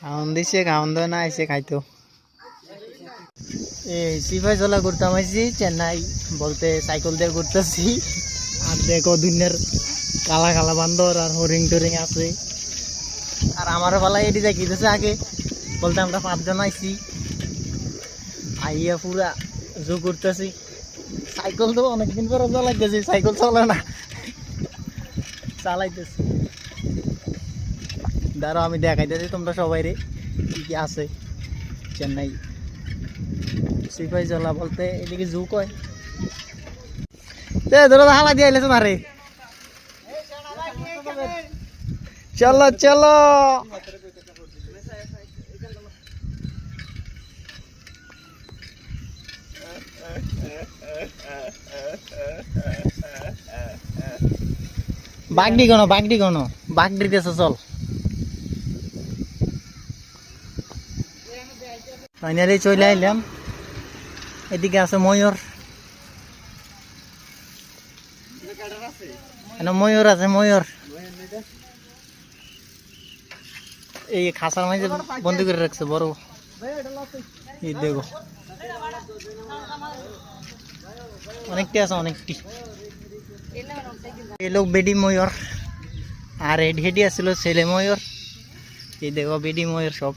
খাওন দিছে খাওন দেয় না এসে খাইতো এই সিপাই জলা ঘুরতাম আইছি চেন্নাই বলতে সাইকেল দিয়ে ঘুরতেছি আর দেখো দুনিয়ার কালা কালা বান্দর আর হরিং টরিং আছে আর আমার বেলায় এটি দেখিতেছে আগে বলতে আমরা 5 জন আইছি আইয়া পুরা জো করতেছি সাইকেল তো অনেকদিন পরে চালাইতেছি সাইকেল চলে না চালাইতেছি দাঁড়াও আমি দেখাইতেছি তোমরা সবাই রে কি কি আছে চেন্নাই সিপাই জলা বলতে এদিকে জু কয় ধরো হালা দিয়ে আইলেছ না রে চলো চলো বাগডি গণ বাগডিতেছ চল ফাইনালি চলে আইলাম এদিকে আছে ময়ূর ময়ূর আছে ময়ূর এই খাসার মাঝে বন্দি করে রাখছে বড় এই দেখো অনেকটি আছে অনেকটি এই লোক বেডি ময়ূর আর হেডি আসছিল ছেলে ময়ূর এই দেখো বেডি ময়ূর সব